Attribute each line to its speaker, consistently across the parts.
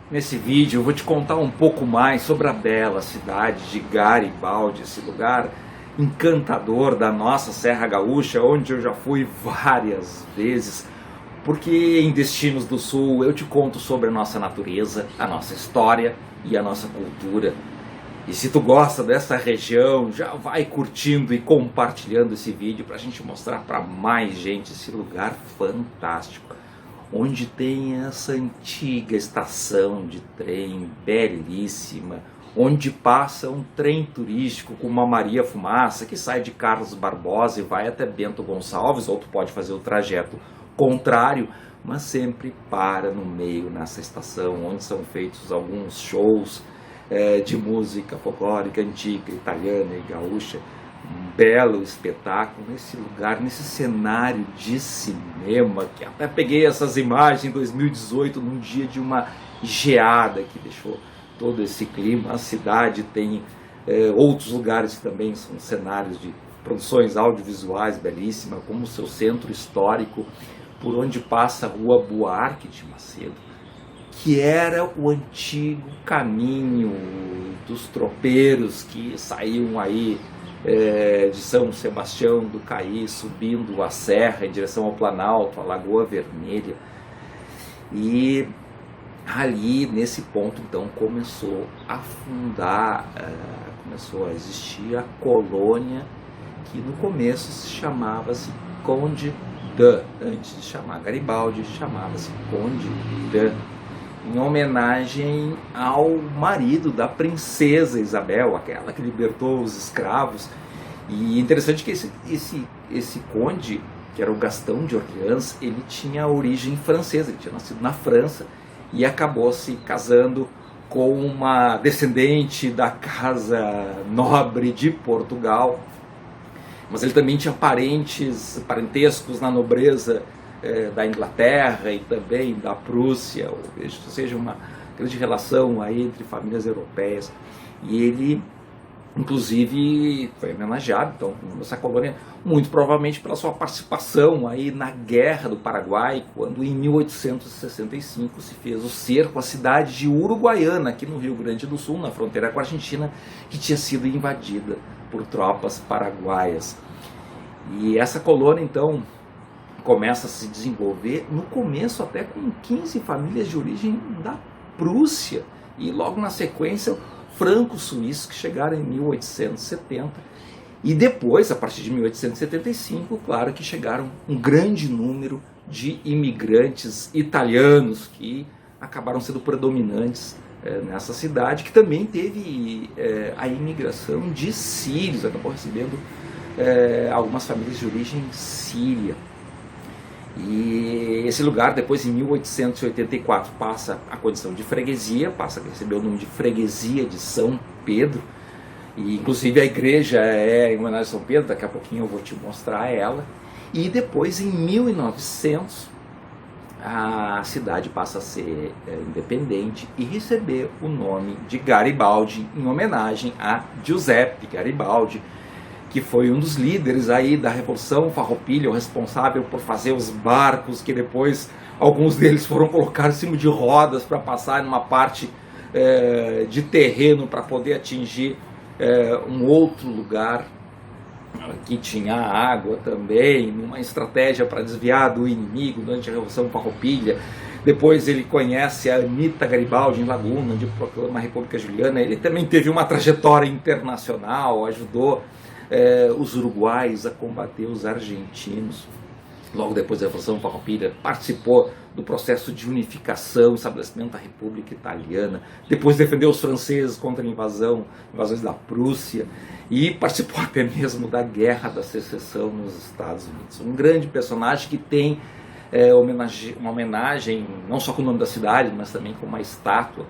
Speaker 1: Nesse vídeo eu vou te contar um pouco mais sobre a bela cidade de Garibaldi, esse lugar encantador da nossa Serra Gaúcha, onde eu já fui várias vezes, porque em Destinos do Sul eu te conto sobre a nossa natureza, a nossa história e a nossa cultura. E se tu gosta dessa região, já vai curtindo e compartilhando esse vídeo para a gente mostrar para mais gente esse lugar fantástico, onde tem essa antiga estação de trem belíssima, onde passa um trem turístico com uma Maria Fumaça que sai de Carlos Barbosa e vai até Bento Gonçalves, ou tu pode fazer o trajeto contrário, mas sempre para no meio nessa estação, onde são feitos alguns shows de música folclórica antiga, italiana e gaúcha. Um belo espetáculo nesse lugar, nesse cenário de cinema, que até peguei essas imagens em 2018, num dia de uma geada que deixou todo esse clima. A cidade tem outros lugares que também são cenários de produções audiovisuais belíssimas, como o seu centro histórico, por onde passa a Rua Buarque de Macedo, que era o antigo caminho dos tropeiros que saíam aí de São Sebastião do Caí, subindo a serra em direção ao Planalto, a Lagoa Vermelha. E ali, nesse ponto, então, começou a fundar, começou a existir a colônia, que no começo se chamava-se Conde de, antes de chamar Garibaldi, chamava-se Conde de, em homenagem ao marido da princesa Isabel, aquela que libertou os escravos. E interessante que esse conde, que era o Gastão de Orleans, ele tinha origem francesa, ele tinha nascido na França e acabou se casando com uma descendente da casa nobre de Portugal. Mas ele também tinha parentescos na nobreza da Inglaterra e também da Prússia, ou seja, uma grande relação aí entre famílias europeias. E ele, inclusive, foi homenageado, então, nessa colônia, muito provavelmente pela sua participação aí na Guerra do Paraguai, quando em 1865 se fez o cerco à cidade de Uruguaiana, aqui no Rio Grande do Sul, na fronteira com a Argentina, que tinha sido invadida por tropas paraguaias. E essa colônia, então, começa a se desenvolver, no começo até com 15 famílias de origem da Prússia, e logo na sequência franco-suíços, que chegaram em 1870, e depois, a partir de 1875, claro que chegaram um grande número de imigrantes italianos, que acabaram sendo predominantes nessa cidade, que também teve a imigração de sírios, acabou recebendo algumas famílias de origem síria. E esse lugar, depois em 1884, passa a condição de freguesia, passa a receber o nome de Freguesia de São Pedro, e inclusive a igreja é em homenagem a São Pedro, daqui a pouquinho eu vou te mostrar ela. E depois, em 1900, a cidade passa a ser independente e receber o nome de Garibaldi, em homenagem a Giuseppe Garibaldi, que foi um dos líderes aí da Revolução Farroupilha, o responsável por fazer os barcos, que depois alguns deles foram colocados em cima de rodas para passar numa parte de terreno para poder atingir um outro lugar que tinha água também, uma estratégia para desviar do inimigo durante a Revolução Farroupilha. Depois ele conhece a Anita Garibaldi em Laguna, onde proclama a República Juliana. Ele também teve uma trajetória internacional, ajudou os uruguaios a combater os argentinos. Logo depois da Revolução Farroupilha, participou do processo de unificação, estabelecimento da República Italiana. Depois defendeu os franceses contra invasões da Prússia, e participou até mesmo da Guerra da Secessão nos Estados Unidos. Um grande personagem que tem uma homenagem, não só com o nome da cidade, mas também com uma estátua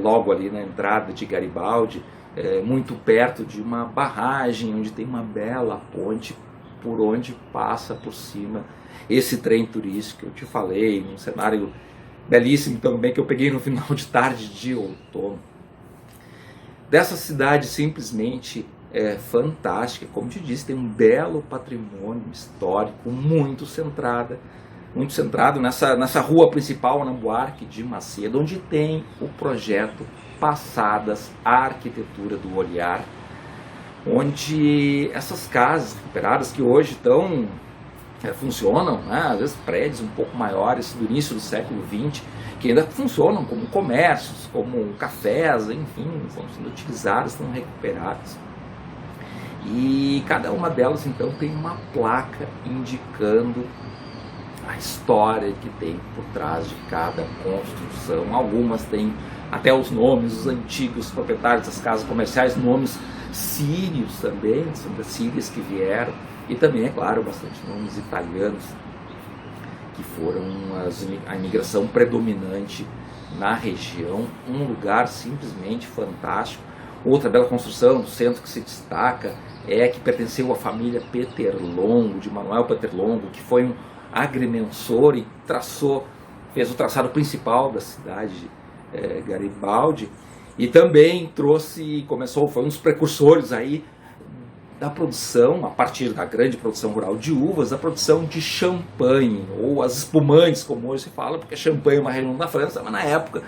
Speaker 1: logo ali na entrada de Garibaldi, muito perto de uma barragem, onde tem uma bela ponte por onde passa por cima esse trem turístico que eu te falei, num cenário belíssimo também, que eu peguei no final de tarde de outono. Dessa cidade simplesmente fantástica, como te disse, tem um belo patrimônio histórico, muito centrada muito centrado nessa rua principal, na Buarque de Macedo, onde tem o projeto Passadas, a Arquitetura do Olhar, onde essas casas recuperadas que hoje estão funcionam, né, às vezes prédios um pouco maiores do início do século XX, que ainda funcionam como comércios, como cafés, enfim, estão sendo utilizadas, estão recuperadas. E cada uma delas então tem uma placa indicando a história que tem por trás de cada construção. Algumas têm até os nomes, os antigos proprietários das casas comerciais, nomes sírios também, são das Sírias que vieram, e também, é claro, bastante nomes italianos, que foram a imigração predominante na região. Um lugar simplesmente fantástico. Outra bela construção do centro que se destaca é que pertenceu à família Peterlongo, de Manuel Peterlongo, que foi um agrimensor e fez o traçado principal da cidade de Garibaldi, e também foi um dos precursores aí da produção, a partir da grande produção rural de uvas, a produção de champanhe, ou as espumantes, como hoje se fala, porque champanhe é uma região da França, mas na época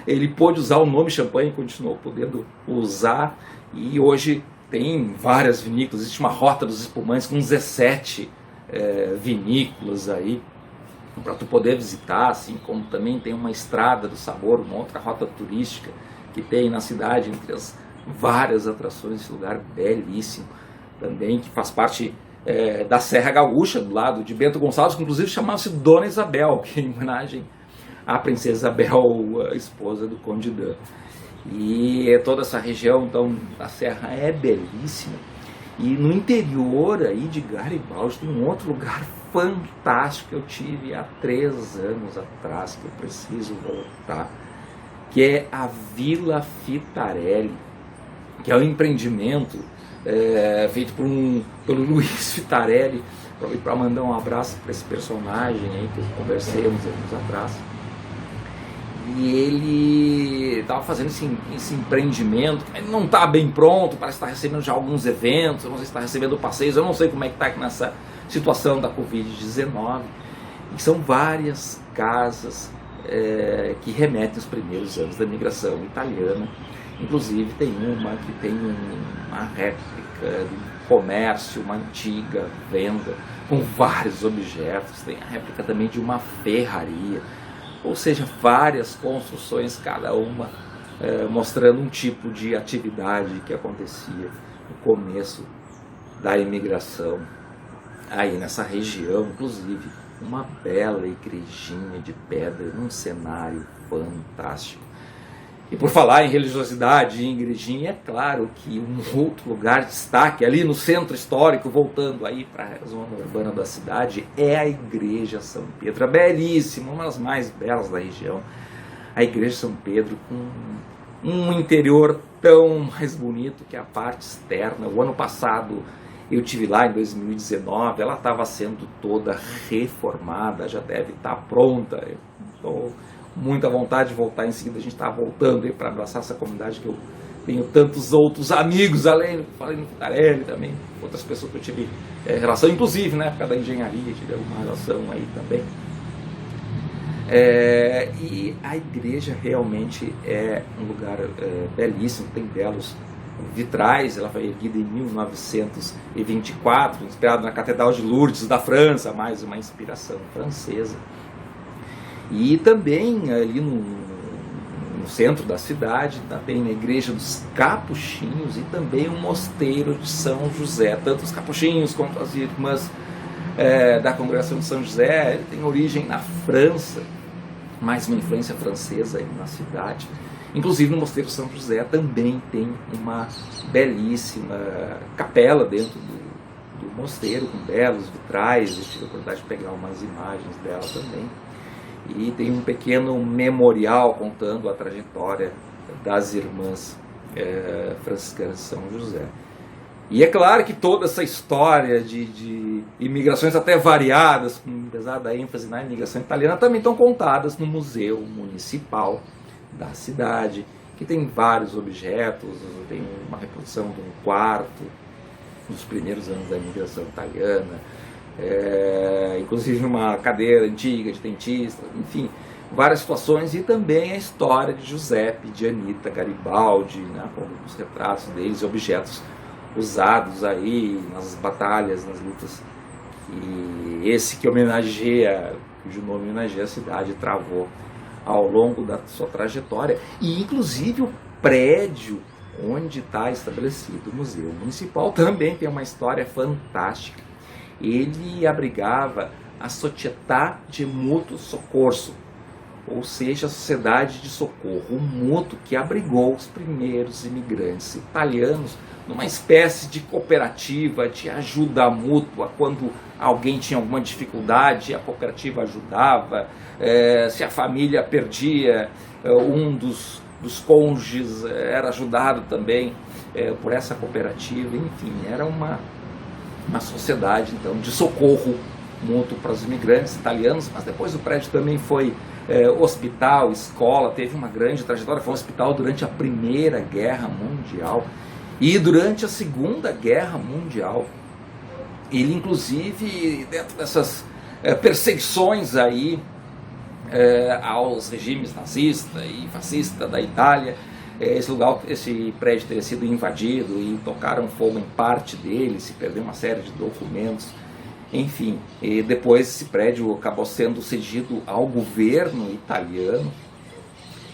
Speaker 1: ele pôde usar o nome champanhe, continuou podendo usar, e hoje tem várias vinícolas. Existe uma rota dos espumantes com 17 vinícolas aí, para tu poder visitar, assim como também tem uma estrada do sabor, uma outra rota turística que tem na cidade, entre as várias atrações desse lugar belíssimo, também que faz parte da Serra Gaúcha, do lado de Bento Gonçalves, que inclusive chamava-se Dona Isabel, que é em homenagem à princesa Isabel, a esposa do Conde Dan. E toda essa região então da serra é belíssima. E no interior aí de Garibaldi tem um outro lugar fantástico que eu tive há 3 anos atrás, que eu preciso voltar, que é a Vila Fitarelli, que é um empreendimento feito pelo Luiz Fitarelli, para mandar um abraço para esse personagem aí que eu conversei uns anos atrás. E ele estava fazendo esse empreendimento, ele não está bem pronto, parece estar recebendo já alguns eventos, eu não sei se está recebendo passeios, eu não sei como é que está aqui nessa situação da Covid-19. E são várias casas que remetem aos primeiros anos da imigração italiana. Inclusive tem uma que tem uma réplica de um comércio, uma antiga venda com vários objetos, tem a réplica também de uma ferraria, ou seja, várias construções, cada uma mostrando um tipo de atividade que acontecia no começo da imigração aí nessa região. Inclusive uma bela igrejinha de pedra num cenário fantástico. E por falar em religiosidade e em igrejinha, é claro que um outro lugar de destaque ali no centro histórico, voltando aí para a zona urbana da cidade, é a Igreja São Pedro. É belíssima, uma das mais belas da região. A Igreja São Pedro, com um interior tão mais bonito que a parte externa. O ano passado eu tive lá em 2019, ela estava sendo toda reformada, já deve estar pronta. Estou muita vontade de voltar em seguida. A gente está voltando para abraçar essa comunidade que eu tenho tantos outros amigos, além, falei no Fitarelli também, outras pessoas que eu tive relação, inclusive na época da engenharia, tive uma relação aí também. E a igreja realmente é um lugar belíssimo, tem belos vitrais. Ela foi erguida em 1924, inspirada na Catedral de Lourdes da França, mais uma inspiração francesa. E também ali no centro da cidade tem a Igreja dos Capuchinhos e também o Mosteiro de São José. Tanto os capuchinhos quanto as irmãs da Congregação de São José tem origem na França, mais uma influência francesa aí na cidade. Inclusive no Mosteiro de São José também tem uma belíssima capela dentro do mosteiro, com belos vitrais. Eu tive a oportunidade de pegar umas imagens dela também. E tem um pequeno memorial contando a trajetória das irmãs franciscanas de São José. E é claro que toda essa história de imigrações até variadas, apesar da ênfase na imigração italiana, também estão contadas no Museu Municipal da cidade, que tem vários objetos. Tem uma reprodução de um quarto dos primeiros anos da imigração italiana, inclusive uma cadeira antiga de dentista, enfim, várias situações, e também a história de Giuseppe, de Anita Garibaldi, né, com os retratos deles e objetos usados aí nas batalhas, nas lutas, e esse que homenageia, cujo nome homenageia a cidade, travou ao longo da sua trajetória, e inclusive o prédio onde está estabelecido o Museu Municipal também tem uma história fantástica. Ele abrigava a Società di Mutuo Soccorso, ou seja, a Sociedade de Socorro Mútuo, que abrigou os primeiros imigrantes italianos numa espécie de cooperativa de ajuda mútua. Quando alguém tinha alguma dificuldade, a cooperativa ajudava. Se a família perdia, um dos cônjuges era ajudado também por essa cooperativa. Enfim, era uma sociedade então de socorro mútuo para os imigrantes italianos, mas depois o prédio também foi hospital, escola, teve uma grande trajetória, foi um hospital durante a Primeira Guerra Mundial e durante a Segunda Guerra Mundial. Ele, inclusive, dentro dessas perseguições aí aos regimes nazista e fascista da Itália, esse prédio teria sido invadido e tocaram fogo em parte dele, se perdeu uma série de documentos. Enfim, e depois esse prédio acabou sendo cedido ao governo italiano,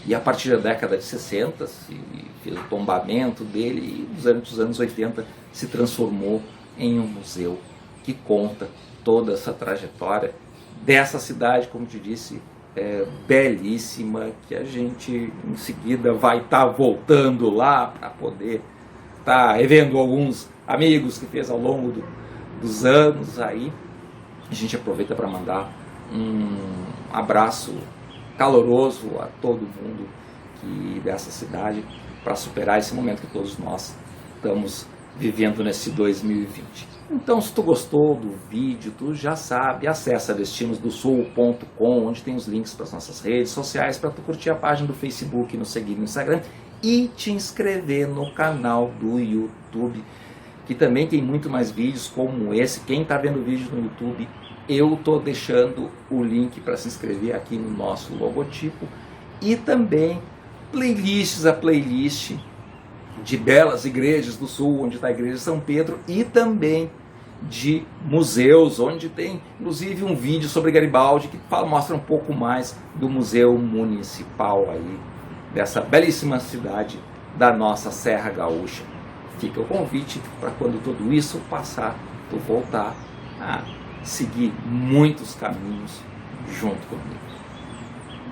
Speaker 1: e a partir da década de 60 se fez o tombamento dele, e durante os anos 80 se transformou em um museu que conta toda essa trajetória dessa cidade, como te disse, belíssima, que a gente em seguida vai estar voltando lá para poder estar revendo alguns amigos que fez ao longo dos anos aí. A gente aproveita para mandar um abraço caloroso a todo mundo dessa cidade, para superar esse momento que todos nós estamos vivendo nesse 2020. Então, se tu gostou do vídeo, tu já sabe, acessa destinosdosul.com, onde tem os links para as nossas redes sociais, para tu curtir a página do Facebook, nos seguir no Instagram e te inscrever no canal do YouTube, que também tem muito mais vídeos como esse. Quem está vendo o vídeo no YouTube, eu estou deixando o link para se inscrever aqui no nosso logotipo, e também playlists, a playlist de belas igrejas do Sul, onde está a igreja de São Pedro, e também de museus, onde tem inclusive um vídeo sobre Garibaldi que mostra um pouco mais do Museu Municipal aí, dessa belíssima cidade da nossa Serra Gaúcha. Fica o convite para quando tudo isso passar, tu voltar a seguir muitos caminhos junto comigo.